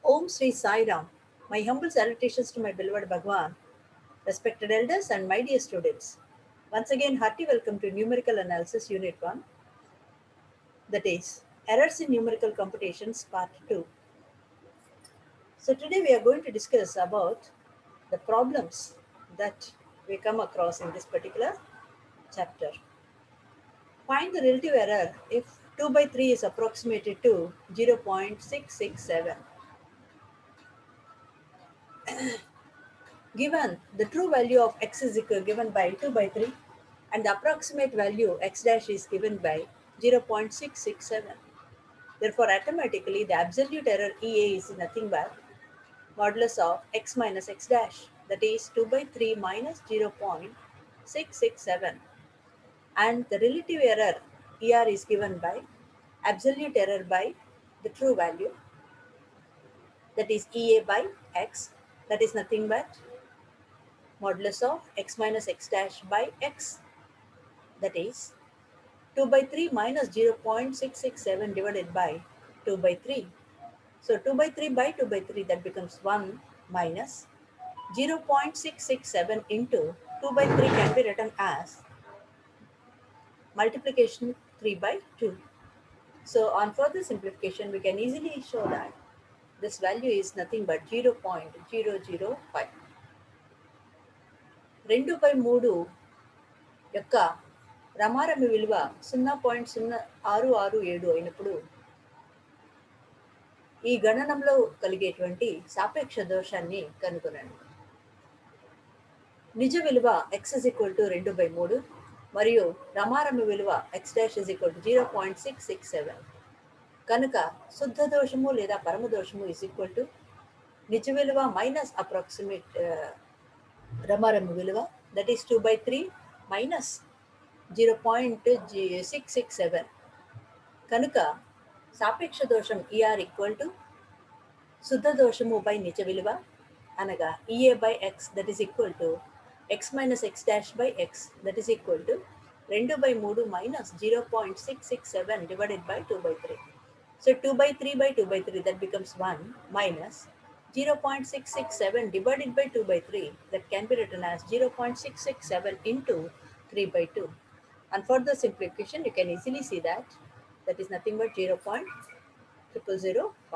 Om Sri Sai Ram. My humble salutations to my beloved Bhagwan, respected elders, and my dear students. Once again, hearty welcome to Numerical Analysis Unit 1, that is, Errors in Numerical Computations Part 2. So, today we are going to discuss about the problems that we come across in this particular chapter. Find the relative error if 2 by 3 is approximated to 0.667. Given the true value of x is equal given by 2 by 3 and the approximate value x dash is given by 0.667. Therefore, automatically the absolute error EA is nothing but modulus of x minus x dash, that is 2 by 3 minus 0.667, and the relative error ER is given by absolute error by the true value, that is EA by x, that is nothing but modulus of x minus x dash by x, that is 2 by 3 minus 0.667 divided by 2 by 3. So 2 by 3 by 2 by 3, that becomes 1 minus 0.667 into 2 by 3 can be written as multiplication 3 by 2. So on further simplification, we can easily show that this value is nothing but 0.005. 2 by 3 యొక్క రమారమి విలువ 0.0667 అయినప్పుడు ఈ గణనంలో కలిగేటువంటి సాపేక్ష దోషాన్ని కనుగొనండి. నిజ విలువ x is equal to 2 by 3 మరియు రమారమి విలువ x dash is equal to 0.667. కనుక శుద్ధ దోషము లేదా పరమ దోషము is equal to నిజ విలువ మైనస్ అప్రాక్సిమేట్ రమారమి విలువ, that is 2 by 3 minus 0.667. కనుక సాపేక్ష దోషం ER ఈక్వల్ టు శుద్ధ దోషము బై నిజ విలువ అనగా EA by X, that is equal to X minus X dash by X, that is equal to 2 by 3 minus 0.667 divided by 2 by 3. So 2 by 3 by 2 by 3, that becomes 1 minus 0.667 divided by 2 by 3, that can be written as 0.667 into 3 by 2. And for the simplification, you can easily see that that is nothing but 0.0005.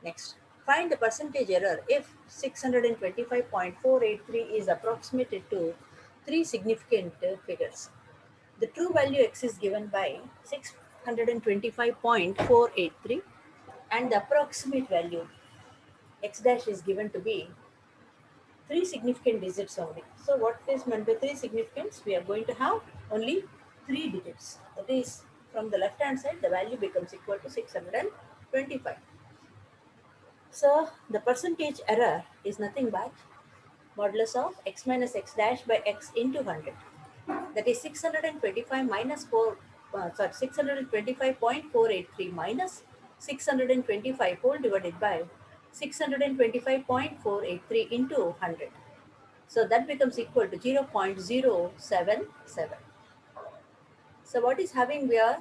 Next, find the percentage error if 625.483 is approximated to three significant figures. The true value x is given by 625.483 and the approximate value x dash is given to be three significant digits only. So what is meant by three significance? We are going to have only three digits. That is, from the left hand side, the value becomes equal to 625. So the percentage error is nothing but modulus of x minus x dash by x into 100. That is 625 minus 625.483 minus 625 whole divided by 625.483 into 100. So that becomes equal to 0.077. So what is having here?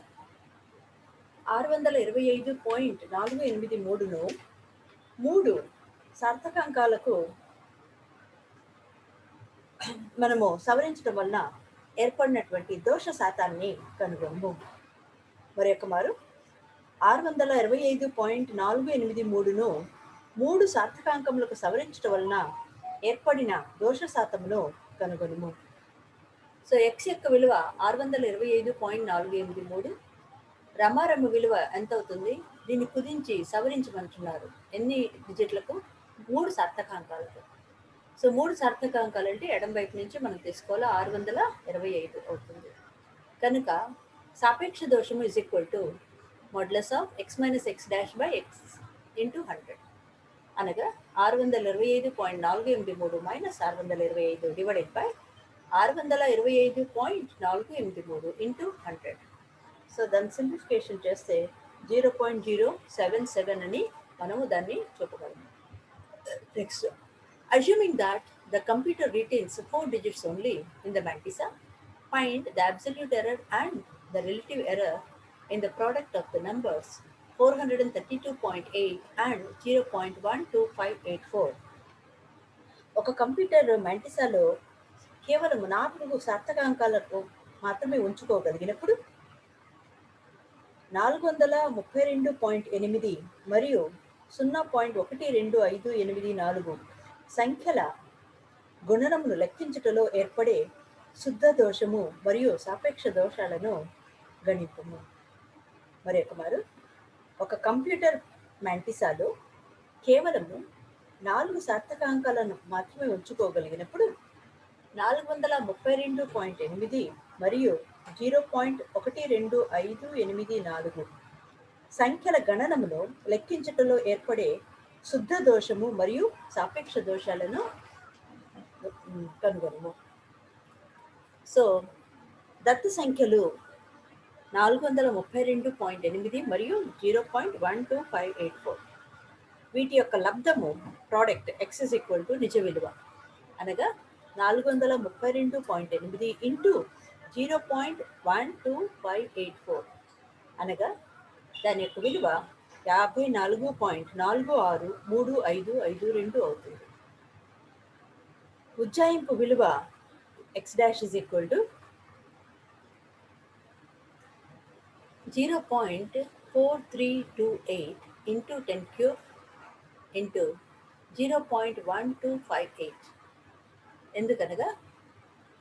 625.483ను 3 సార్థకాంకాలకు మనము సవరించడం వలన ఏర్పడినటువంటి దోష శాతాన్ని కనుగొను. మరి యొక్క మారు 625.483ను 3 సార్థకాంకములకు సవరించడం వలన ఏర్పడిన దోష శాతమును కనుగొనుము. సో ఎక్స్ యొక్క విలువ 625.483, రమారమ్మ విలువ ఎంత అవుతుంది? దీన్ని కుదించి సవరించమంటున్నారు. ఎన్ని డిజిట్లకు? 3 సార్థకాంకాలకు. సో 3 సార్థకాంకాలు అంటే ఎడం వైపు నుంచి మనం తీసుకోవాలి, 625 అవుతుంది. కనుక సాపేక్ష దోషము is equal to modulus of x minus x dash by x into 100. అనగా 625.483 minus 625 divided by 625.483 into 100. So దాన్ని సింప్లిఫికేషన్ చేస్తే 0.077 అని మనము దాన్ని చెప్పగలము. Next, assuming that the computer retains 4 digits only in the mantissa, find the absolute error and the relative error in the product of the numbers 432.8 and 0.12584. ఒక computer మెంటిసాలో కేవలం 4 సార్థకాంకాలకు మాత్రమే ఉంచుకోగలిగినప్పుడు 432.8 మరియు 0.12584 సంఖ్యల గుణనమును లెక్కించుటలో ఏర్పడే శుద్ధ దోషము మరియు సాపేక్ష దోషాలను గణింపము. మరొకమారు, ఒక కంప్యూటర్ మెంటిసాలో కేవలము 4 సార్థకాంకాలను మాత్రమే ఉంచుకోగలిగినప్పుడు 432.8 మరియు 0.12584 సంఖ్యల గణనమును లెక్కించుటలో ఏర్పడే శుద్ధ దోషము మరియు సాపేక్ష దోషాలను కనుగొనము. సో దత్త సంఖ్యలు 432.8 మరియు 0.12584. వీటి యొక్క లబ్ధము ప్రోడక్ట్ x నిజ విలువ అనగా 432.8 ఇంటూ 0.12584 అనగా దాని యొక్క విలువ 54.463552 అవుతుంది. ఉజ్జాయింపు విలువ x dash 0.4328 into 10 cube into 0.1258. ఎందుకనగా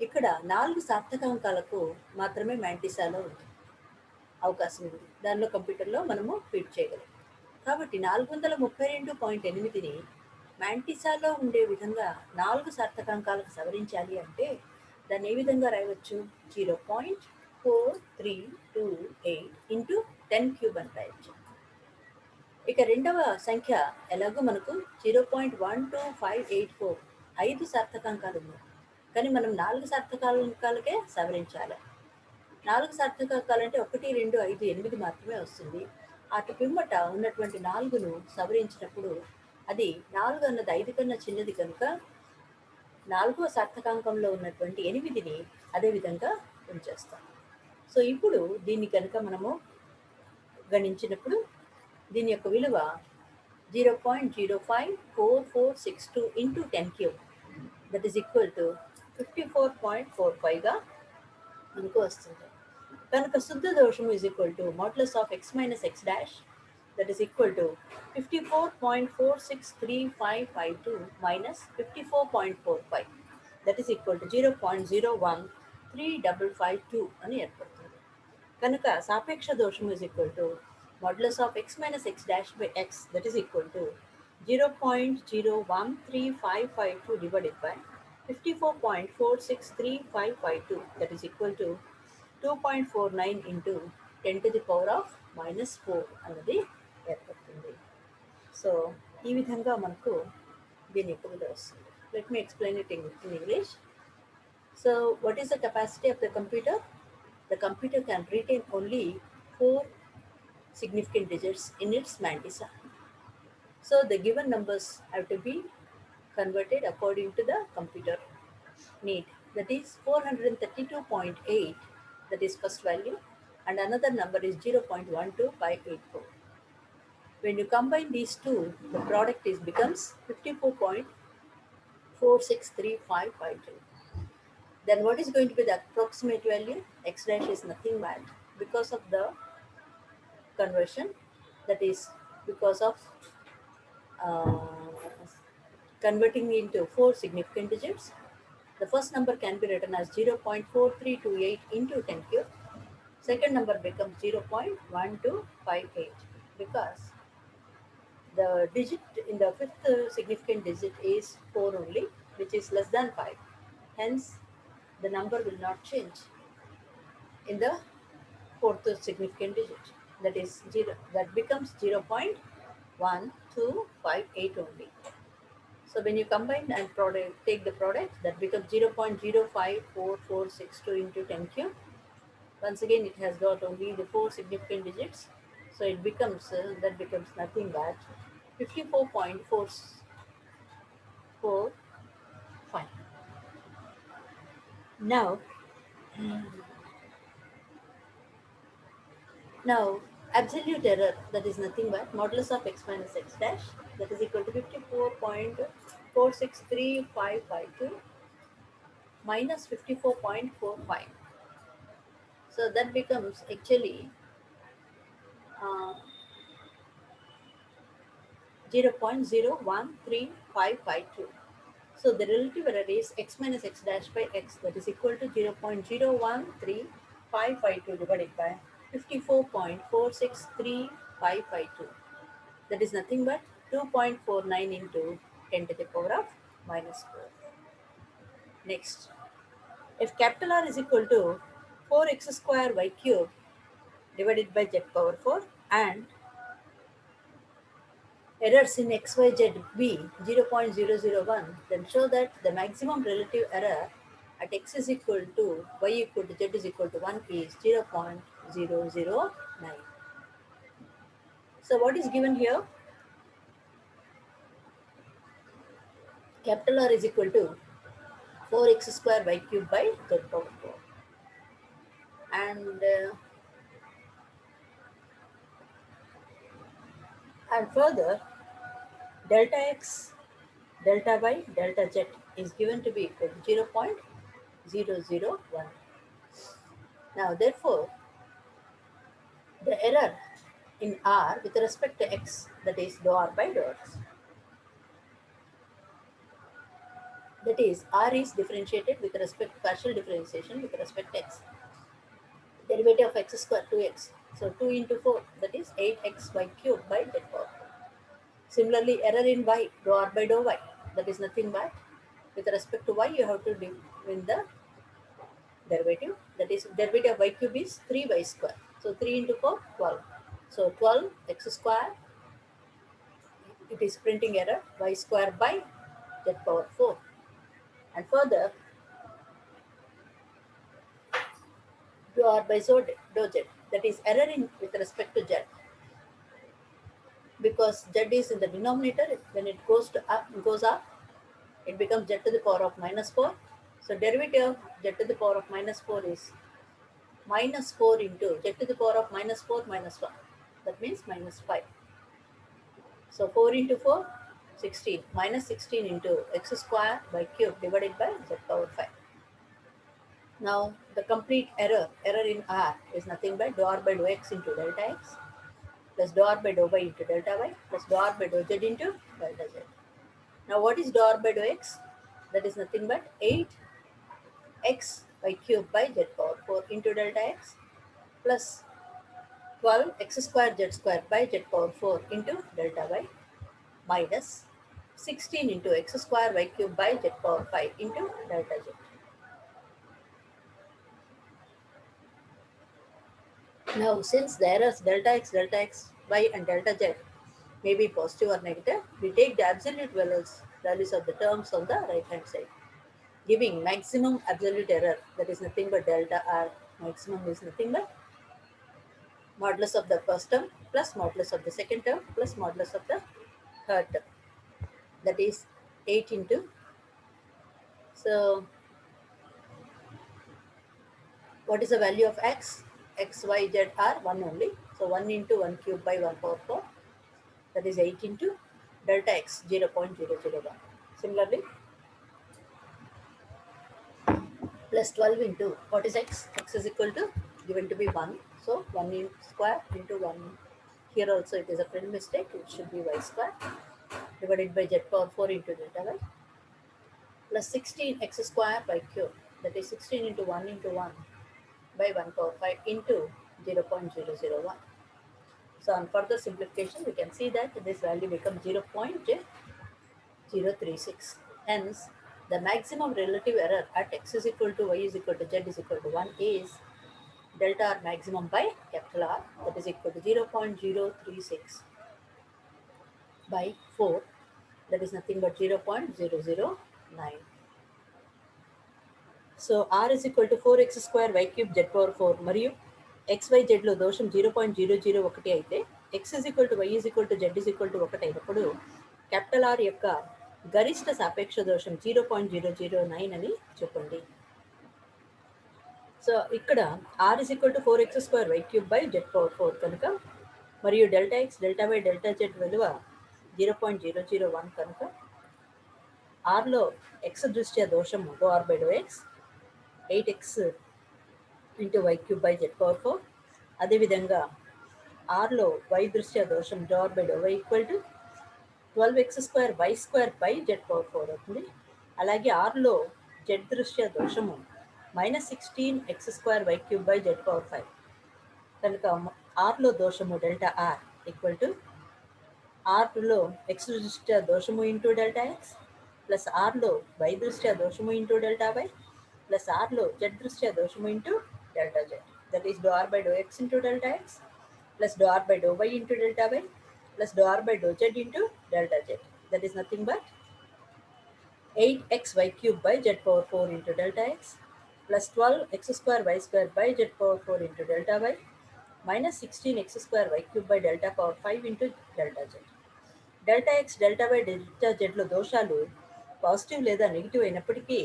ఇక్కడ 4 సార్థకాంకాలకు మాత్రమే మెంటిసాలో అవకాశం ఉంది. దానిలో కంప్యూటర్లో మనము ఫీడ్ చేయగలం. కాబట్టి 432.8ని మెంటిసాలో ఉండే విధంగా 4 సార్థకాంకాలకు సవరించాలి అంటే దాన్ని ఏ విధంగా రాయవచ్చు? 0.4328 ఇంటూ 10 క్యూబ్ అని రాయవచ్చు. ఇక రెండవ సంఖ్య ఎలాగో మనకు 0.12584 5 సార్థకాంకాలు ఉన్నాయి, కానీ మనం 4 సార్థకాంకాలకే సవరించాలి. 4 సార్థకాంకాలు అంటే 1, 2, 5, 8 మాత్రమే వస్తుంది. అటు పిమ్మట ఉన్నటువంటి 4ను సవరించినప్పుడు అది 4 అన్నది 5 కన్నా చిన్నది కనుక 4వ సార్థకాంకంలో ఉన్నటువంటి 8ని అదేవిధంగా ఉంచేస్తాం. సో ఇప్పుడు దీన్ని కనుక మనము గణించినప్పుడు దీని యొక్క విలువ 0.054462 into 10 cube that is equal to 54.45గా మనకు వస్తుంది. కనుక శుద్ధ దోషము is equal to modulus of x minus x dash that is equal to 54.463552 minus 54.45 that is equal to 0.013552 అని ఏర్పడుతుంది. కనుక సాపేక్ష దోషము is equal to modulus of x minus x dash by x that is equal to 0.013552 divided by 54.463552 that is equal to 2.49 into 10 to the power of minus 4 అన్నది ఏర్పడుతుంది. So ఈ విధంగా మనకు దీని యొక్క విలువ వస్తుంది. Let me explain it in English. So what is the capacity of the computer? The computer can retain only 4 significant digits in its mantissa. So the given numbers have to be converted according to the computer need. That is 432.8, that is first value, and another number is 0.12584. When you combine these two, the product becomes 54.463552. Then what is going to be the approximate value? X dash is nothing but because of the conversion, that is because of converting into 4 significant digits. The first number can be written as 0.4328 into 10 cube. Second number becomes 0.1258 because the digit in the fifth significant digit is 4 only, which is less than 5. Hence, the number will not change in the fourth significant digit. That is 0. That becomes 0.1258 only. So when you combine and take the product, that becomes 0.054462 into 10 cube. Once again, it has got only the 4 significant digits. So it becomes that becomes nothing but 54.445. Now Absolute error, that is nothing but modulus of x minus x dash, that is equal to 54.463552 minus 54.45. So that becomes actually uh, 0.013552. So the relative error is x minus x dash by x, that is equal to 0.013552 divided by 54.463552. That is nothing but 2.49 into 10 to the power of minus 4. Next, if capital R is equal to 4x square y cube divided by z power 4 and errors in xyz be 0.001, then show that the maximum relative error at x is equal to y equal to z is equal to 1 is 0.009. So what is given here? Capital R is equal to 4x square y cube by z power 4. And further, delta x, delta y, delta z is given to be equal to 0.001. Now, therefore, the error in R with respect to x, that is dou R by dou x. That is, R is differentiated with respect to partial differentiation with respect to x. Derivative of x square 2x. So 2 into 4, that is 8xy cube by z power 4. Similarly, error in y, dou R by dou y, that is nothing but with respect to y, you have to do in the derivative. That is, derivative of y cube is 3y square. So 3 into 4, 12. So 12 x square, it is printing error, y square by z power 4. And further, dou R by dou z, that is error in with respect to z. Because z is in the denominator, when it goes up, it becomes z to the power of minus 4. So derivative of z to the power of minus 4 is minus 4 into z to the power of minus 4 minus 1. That means minus 5. So 4 into 4, 16. Minus 16 into x square by cube divided by z power 5. Now the complete error in R is nothing but dou R by dou x into delta x plus dou R by dou y into delta y plus dou R by dou z into delta z. Now what is dou R by dou x? That is nothing but 8x by cube by z power 4 into delta x plus 12 x square z square by z power 4 into delta y minus 16 into x square y cube by z power 5 into delta z. Now, since the errors delta x, y and delta z may be positive or negative, we take the absolute values of the terms on the right hand side, giving maximum absolute error, that is nothing but delta R. Maximum is nothing but modulus of the first term plus modulus of the second term plus modulus of the third term. That is 8 into. So, what is the value of x? X, y, z are 1 only. So 1 into 1 cube by 1 power 4. That is 8 into delta x 0.001. Similarly, plus 12 into what is x? X is equal to given to be 1. So 1 in square into 1. Here also it is a print mistake. It should be y square divided by z power 4 into delta y plus 16 x square by cube. That is 16 into 1 into 1 by 1 power 5 into 0.001. So on further simplification, we can see that this value becomes 0.036. Hence, the maximum relative error at x is equal to y is equal to z is equal to 1 is delta R maximum by capital R, that is equal to 0.036 by 4, that is nothing but 0.009. So R is equal to 4x square y cube z power 4 మరియు XYZ లో దోషం 0.001 అయితే x is equal to y is equal to z is equal to 1 అయినప్పుడు capital R యొక్క గరిష్ట సాపేక్ష దోషం 0.009 అని చెప్పండి. సో ఇక్కడ R is equal to 4x square y cube by z power 4 కనుక మరియు delta X delta why delta z విలువ 0.001 కనుక ఆర్లో ఎక్స్ దృష్ట్యా దోషము dou R by dou x 8x into y cube by z power 4. అదేవిధంగా ఆర్లో వై దృష్ట్యా దోషం dou R by dou y equal to 12x² y square by z power 4 అవుతుంది. అలాగే ఆర్లో జెడ్ దృష్ట్యా దోషము -16x² y cube by z power 5 కనుక ఆర్లో దోషము delta R equal to ఆర్లో x దృష్ట్యా దోషము ఇంటూ డెల్టా ఎక్స్ ప్లస్ ఆర్లో వై దృష్ట్యా దోషము ఇంటూ డెల్టా వై ప్లస్ ఆర్లో జెడ్ దృష్ట్యా దోషము into delta Z. That is dou R by dou X into delta X plus dou R by dou Y into delta Y plus dou r by dou z into delta z. That is nothing but 8xy cube by z power 4 into delta x plus 12x square y square by z power 4 into delta y minus 16x square y cube by delta power 5 into delta z. Delta X delta why delta జెడ్లో దోషాలు positive లేదా negative అయినప్పటికీ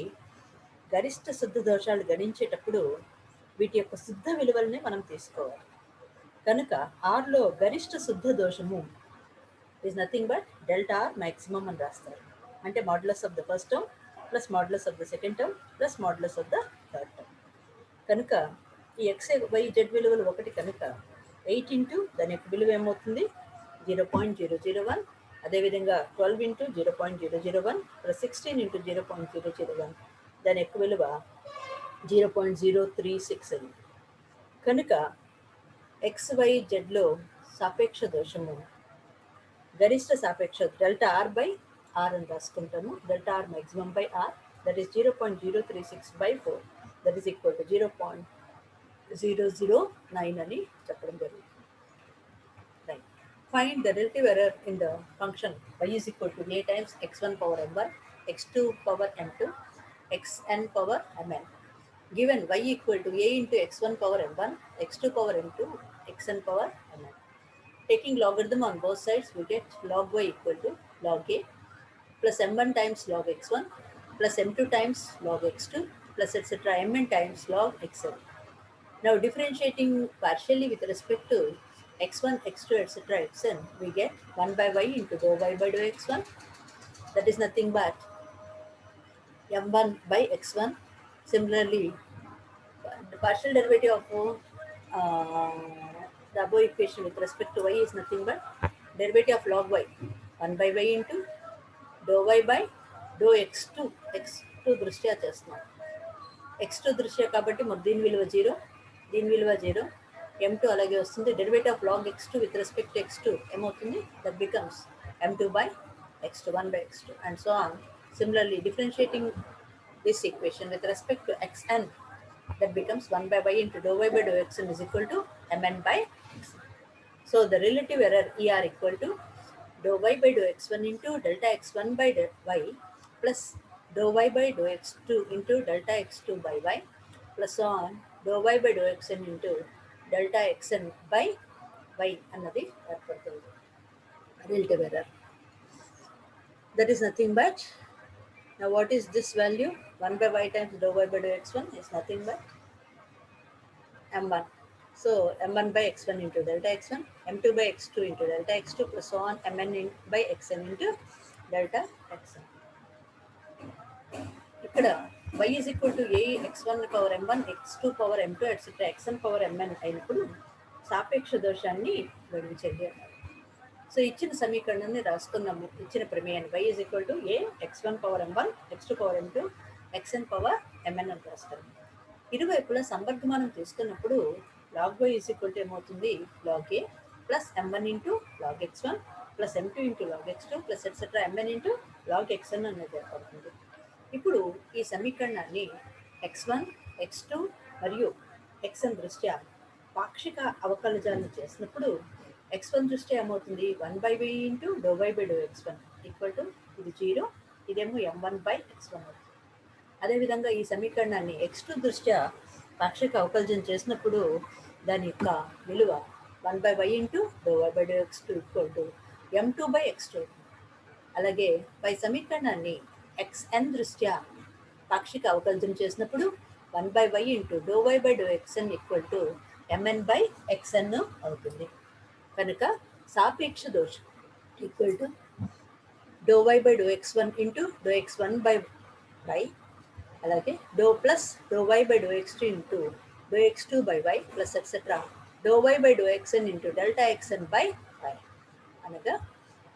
గరిష్ట శుద్ధ దోషాలు గణించేటప్పుడు వీటి యొక్క శుద్ధ విలువల్ని మనం తీసుకోవాలి. కనుక ఆర్లో గరిష్ట శుద్ధ దోషము is nothing but delta R maximum అని రాస్తారు. అంటే modulus of the first term plus modulus of the second term plus modulus of the third term. కనుక ఈ ఎక్స్ వై జెడ్ విలువలు 1 కనుక 8 ఇంటూ దాని యొక్క విలువ ఏమవుతుంది 0.001. అదేవిధంగా 12 ఇంటూ 0.001 ప్లస్ 16 ఇంటూ 0.001 దాని యొక్క విలువ 0.036 అని. కనుక ఎక్స్ వై జెడ్లో సాపేక్ష దోషము గరిష్ట సాపేక్ష డెల్టా ఆర్ బై ఆర్ అని రాసుకుంటాము. Delta R maximum by R that is 0.036/4 that is equal to 0.009 అని చెప్పడం జరుగుతుంది. Right. Find the relative error in the function y is equal to a times x1 power m1 x2 power m2 xn power mn. Given y equal to a into x1 power m1 x2 power m2 xn power mn. Taking logarithm on both sides, we get log y equal to log a plus m1 times log x1 plus m2 times log x2 plus etc. mn times log xn. Now differentiating partially with respect to x1, x2, etc. xn, we get 1 by y into dou y by dou x1. That is nothing but m1 by x1. Similarly, the partial derivative of the above equation with respect to y is nothing but derivative of log y 1 by y into dou y by dou x2 దృష్ట్యా చేస్తున్నాం. x2 దృష్ట్యా కాబట్టి దీని విలువ 0 దీని విలువ 0 m2 అలాగే వస్తుంది. Derivative of log x2 with respect to x2 ఏమవుతుంది that becomes m2 by x2 1 by x2 and so on. Similarly, differentiating this equation with respect to xn, that becomes 1 by y into dou y by dou xn is equal to mn by xn. So the relative error ER equal to dou y by dou x1 into delta x1 by y plus dou y by dou x2 into delta x2 by y plus on dou y by dou xn into delta xn by y అన్నది ఏర్పడుతుంది relative error. That is nothing but, now what is this value 1 by y times dou y by dou x1 is nothing but m1. So m1 by x1 into delta x1, m2 by x2 into delta x2 plus so on mn by xn into delta xn. ఇక్కడ y is equal to a x1 power m1 x2 power m2 etc. xn power mn అయినప్పుడు సాపేక్ష దోషాన్ని గణించండి అన్నారు. So ఇచ్చిన సమీకరణాన్ని రాసుకున్నాము. ఇచ్చిన ప్రమేయాన్ని y is equal to a x1 power m1 x2 power m2 xn power mn అని రాస్తాము. ఇరువైపులా సంవర్గమానం తీసుకున్నప్పుడు log y is equal to ఏమవుతుంది log a plus m1 into log x1 plus m2 into log x2 plus etc. mn into log xn అనేది ఏర్పడుతుంది. ఇప్పుడు ఈ సమీకరణాన్ని x1 x2 మరియు xn దృష్ట్యా పాక్షిక అవకలజాలను చేసినప్పుడు x1 దృష్ట్యా ఏమవుతుంది 1 by y into dou y by dou x1 equal to ఇది 0 ఇదేమో m1 by x1 అవుతుంది. అదేవిధంగా ఈ సమీకరణాన్ని x2 దృష్ట్యా పాక్షిక అవకలజం చేసినప్పుడు దాని యొక్క విలువ 1 by y into dou y by dou x2 equal to m2 by x2. అలాగే పై సమీకరణాన్ని xn దృష్ట్యా పాక్షిక అవకలజం చేసినప్పుడు 1 by y into dou y by dou xn equal to mn by xn అవుతుంది. కనుక సాపేక్ష దోషం equal to dou y by dou x1 into dou x1 by y, అలాగే dou plus dou y by dou x2 into dou x2 by y plus etcetera dou y by dou xn into delta xn by y. అనగా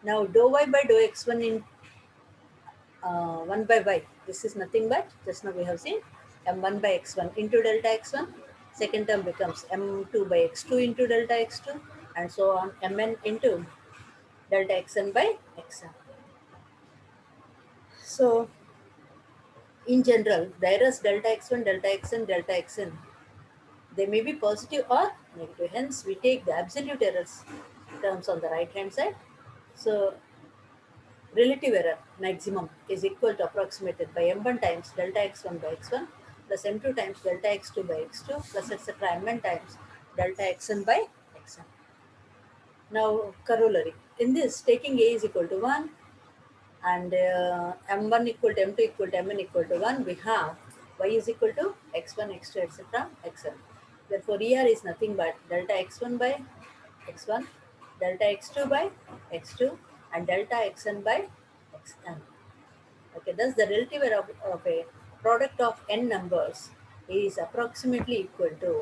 now dou y by dou x1 in 1 by y, this is nothing but just now we have seen m1 by x1 into delta x1, second term becomes m2 by x2 into delta x2, and so on mn into delta xn by xn. So in general, there is delta x1, delta xn, delta xn. They may be positive or negative. Hence, we take the absolute errors terms on the right hand side. So relative error maximum is equal to approximated by m1 times delta x1 by x1 plus m2 times delta x2 by x2 plus etc. mn times delta xn by xn. Now corollary. In this, taking a is equal to 1 and m1 equal to m2 equal to mn equal to 1, we have y is equal to x1, x2, etc. xn. Therefore, ER is nothing but delta x1 by x1, delta x2 by x2, and delta xn by xn. Okay, thus the relative error of a product of n numbers is approximately equal to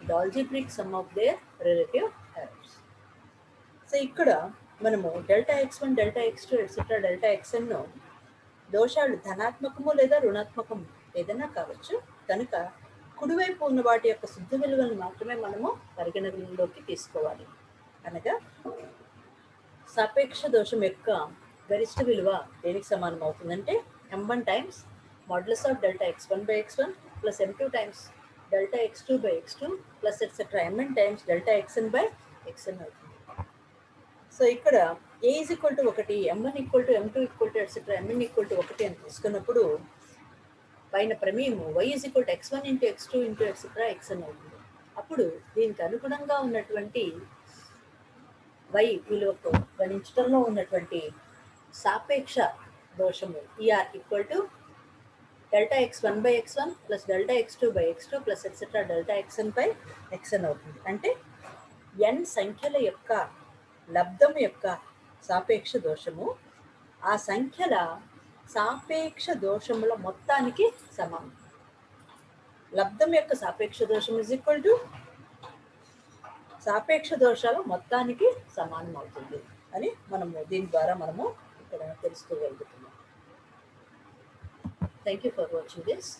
the algebraic sum of their relative errors. So ఇక్కడ మనము delta x1, delta x2, etcetera delta xn దోషాలు ధనాత్మకము లేదా రుణాత్మకము ఏదైనా కావచ్చు. కనుక కుడివైపు ఉన్న వాటి యొక్క శుద్ధ విలువలను మాత్రమే మనము పరిగణనలోకి తీసుకోవాలి. అనగా సాపేక్ష దోషం యొక్క గరిష్ట విలువ దేనికి సమానం అవుతుందంటే m1 times modulus of delta x1 by x1 plus m2 times delta x2 by x2 plus etcetera mn times delta xn by xn అవుతుంది. సో ఇక్కడ a is equal to 1, m1 equal to m2 equal to etcetera mn equal to 1 అని తీసుకున్నప్పుడు పైన ప్రమేయము y is equal to x1 into x2 into etcetera xn అవుతుంది. అప్పుడు దీనికి అనుగుణంగా ఉన్నటువంటి y విలువకు గణించడంలో ఉన్నటువంటి సాపేక్ష దోషము ER equal to delta x1 by x1 plus delta x2 by x2 plus etcetera delta xn by xn అవుతుంది. అంటే n సంఖ్యల యొక్క లబ్ధం యొక్క సాపేక్ష దోషము ఆ సంఖ్యల సాపేక్ష దోషముల మొత్తానికి సమానం. లబ్ధం యొక్క సాపేక్ష దోషం ఇజ్ ఈక్వల్ టు సాపేక్ష దోషాల మొత్తానికి సమానం అవుతుంది అని మనము దీని ద్వారా మనము ఇక్కడ తెలుసుకోగలుగుతున్నాం. Thank you for watching this.